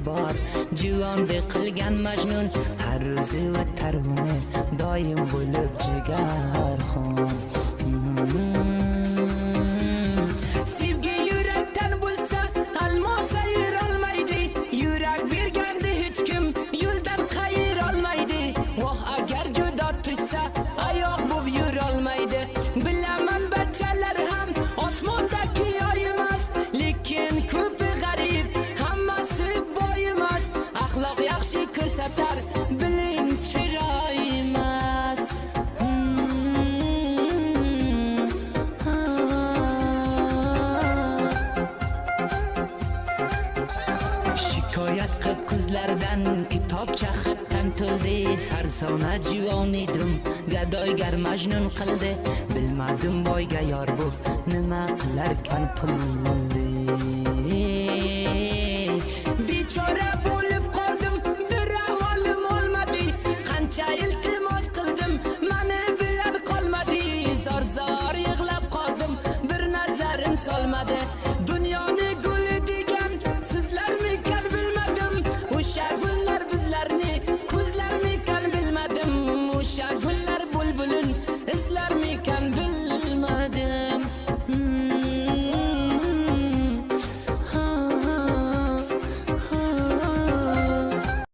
bor juvondek qilgan majnun har o'zi va tarvuni doim bo'lib jigarxon. Sevgi yurakdan bo'lsa almos ayir olmaydi, yurak berganda hech kim yo'ldan qayir olmaydi. Voh agar judo tushsa oyoq bo'lib yura olmaydi. Bilaman bachalar ham osmondagi yoy emas, lekin ko'pi g'arib hammasi boy emas. Axloq yaxshi ko'rsatar biling chiroy emas. Shikoyat qilib qizlardan kitobcha xatdan to'ldi. Farsona juvon edim, gadoygar majnun qildi. Bilmadim boyga yor bo'p nima qilarkan pul.